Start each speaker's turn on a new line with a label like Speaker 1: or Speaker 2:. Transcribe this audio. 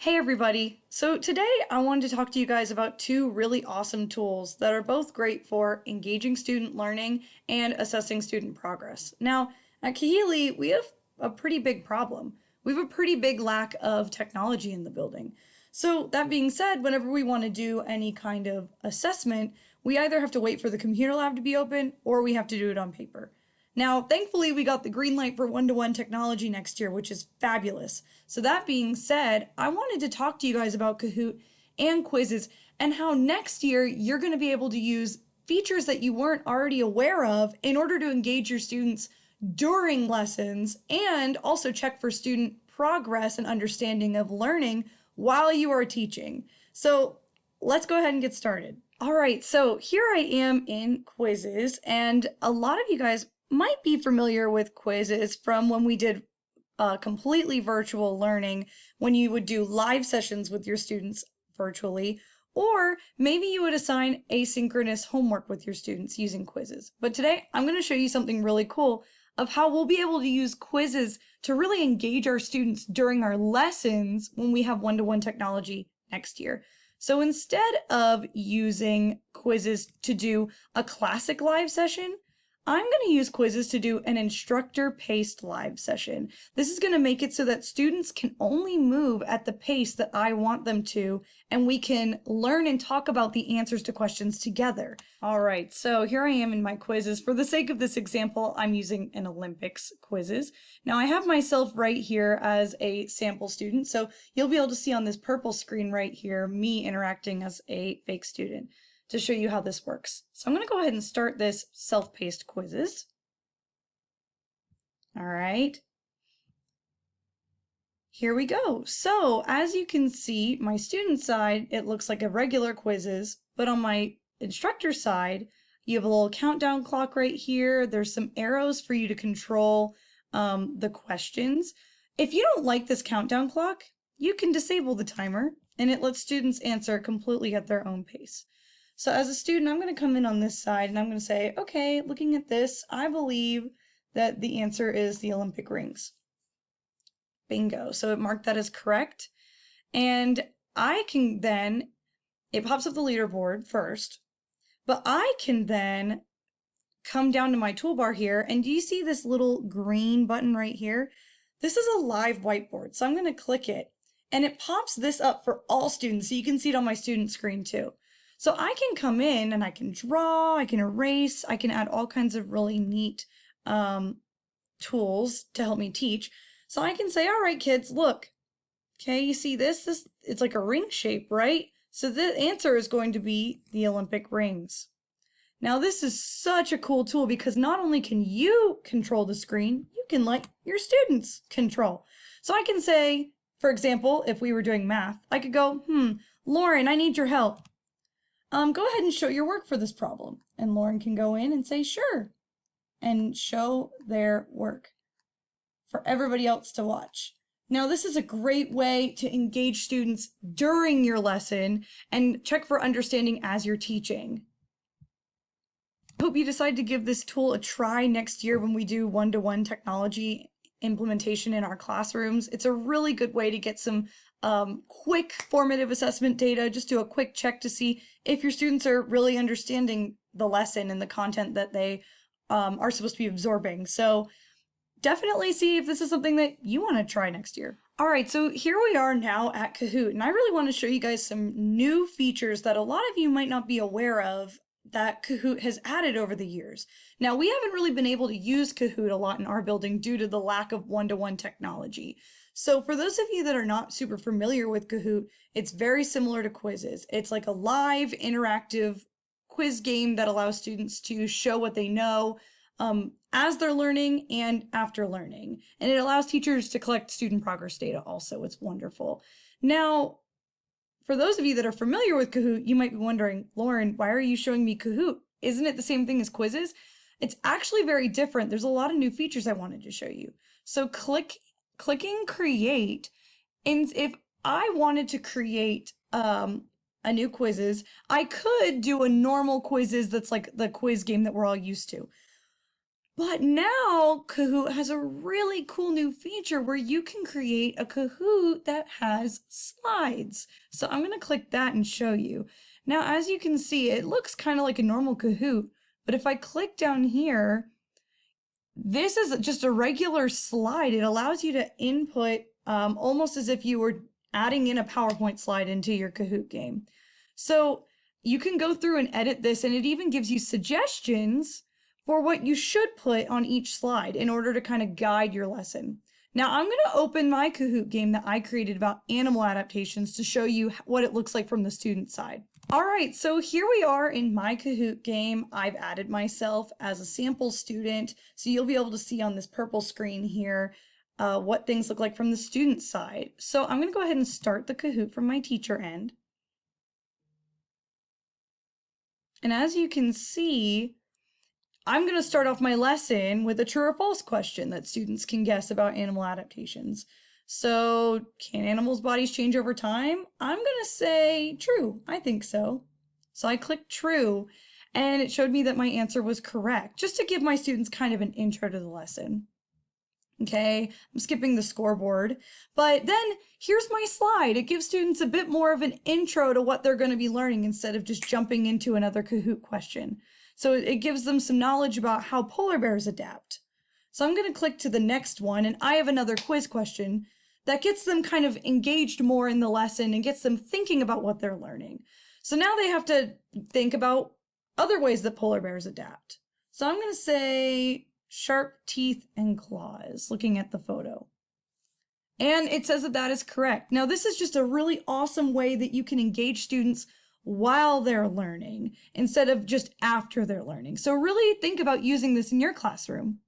Speaker 1: Hey everybody! So today I wanted to talk to you guys about two really awesome tools that are both great for engaging student learning and assessing student progress. Now, at Kahili, we have a pretty big problem. We have a pretty big lack of technology in the building. So that being said, whenever we want to do any kind of assessment, we either have to wait for the computer lab to be open or we have to do it on paper. Now, thankfully, we got the green light for one-to-one technology next year, which is fabulous. So that being said, I wanted to talk to you guys about Kahoot and Quizizz and how next year you're going to be able to use features that you weren't already aware of in order to engage your students during lessons and also check for student progress and understanding of learning while you are teaching. So let's go ahead and get started. All right, so here I am in Quizizz, and a lot of you guys might be familiar with Quizizz from when we did completely virtual learning, when you would do live sessions with your students virtually, or maybe you would assign asynchronous homework with your students using Quizizz. But today I'm going to show you something really cool of how we'll be able to use Quizizz to really engage our students during our lessons when we have one-to-one technology next year. So instead of using Quizizz to do a classic live session, I'm going to use Quizizz to do an instructor-paced live session. This is going to make it so that students can only move at the pace that I want them to, and we can learn and talk about the answers to questions together. All right, so here I am in my Quizizz. For the sake of this example, I'm using an Olympics Quizizz. Now I have myself right here as a sample student, so you'll be able to see on this purple screen right here, me interacting as a fake student, to show you how this works. So I'm going to go ahead and start this self-paced Quizizz. All right. Here we go. So as you can see, my student side, it looks like a regular Quizizz, but on my instructor side, you have a little countdown clock right here. There's some arrows for you to control the questions. If you don't like this countdown clock, you can disable the timer, and it lets students answer completely at their own pace. So as a student, I'm going to come in on this side and I'm going to say, okay, looking at this, I believe that the answer is the Olympic rings. Bingo. So it marked that as correct. And I can then, it pops up the leaderboard first, but I can then come down to my toolbar here, and do you see this little green button right here? This is a live whiteboard. So I'm going to click it and it pops this up for all students. So you can see it on my student screen too. So I can come in and I can draw, I can erase, I can add all kinds of really neat tools to help me teach. So I can say, all right, kids, look, okay, you see this? It's like a ring shape, right? So the answer is going to be the Olympic rings. Now this is such a cool tool because not only can you control the screen, you can let your students control. So I can say, for example, if we were doing math, I could go, Lauren, I need your help. Go ahead and show your work for this problem. And Lauren can go in and say, sure, and show their work for everybody else to watch. Now, this is a great way to engage students during your lesson and check for understanding as you're teaching. I hope you decide to give this tool a try next year when we do one-to-one technology implementation in our classrooms. It's a really good way to get some quick formative assessment data. Just do a quick check to see if your students are really understanding the lesson and the content that they are supposed to be absorbing. So definitely see if this is something that you want to try next year. All right, so here we are now at Kahoot, and I really want to show you guys some new features that a lot of you might not be aware of that Kahoot has added over the years. Now, we haven't really been able to use Kahoot a lot in our building due to the lack of one-to-one technology. So for those of you that are not super familiar with Kahoot, it's very similar to Quizizz. It's like a live, interactive quiz game that allows students to show what they know as they're learning and after learning. And it allows teachers to collect student progress data also. It's wonderful. Now, for those of you that are familiar with Kahoot, you might be wondering, Lauren, why are you showing me Kahoot? Isn't it the same thing as Quizizz? It's actually very different. There's a lot of new features I wanted to show you. So clicking create, and if I wanted to create a new Quizizz, I could do a normal Quizizz that's like the quiz game that we're all used to. But now Kahoot has a really cool new feature where you can create a Kahoot that has slides. So I'm going to click that and show you. Now, as you can see, it looks kind of like a normal Kahoot, but if I click down here, this is just a regular slide. It allows you to input almost as if you were adding in a PowerPoint slide into your Kahoot game. So you can go through and edit this, and it even gives you suggestions for what you should put on each slide in order to kind of guide your lesson. Now I'm going to open my Kahoot game that I created about animal adaptations to show you what it looks like from the student side. All right, so here we are in my Kahoot game. I've added myself as a sample student, so you'll be able to see on this purple screen here what things look like from the student side. So I'm going to go ahead and start the Kahoot from my teacher end. And as you can see, I'm going to start off my lesson with a true or false question that students can guess about animal adaptations. So, can animals' bodies change over time? I'm going to say true. I think so. So I clicked true, and it showed me that my answer was correct, just to give my students kind of an intro to the lesson. Okay, I'm skipping the scoreboard, but then here's my slide. It gives students a bit more of an intro to what they're going to be learning instead of just jumping into another Kahoot question. So it gives them some knowledge about how polar bears adapt. So I'm going to click to the next one, and I have another quiz question that gets them kind of engaged more in the lesson and gets them thinking about what they're learning. So now they have to think about other ways that polar bears adapt. So I'm going to say sharp teeth and claws, looking at the photo. And it says that that is correct. Now, this is just a really awesome way that you can engage students while they're learning instead of just after they're learning. So really think about using this in your classroom.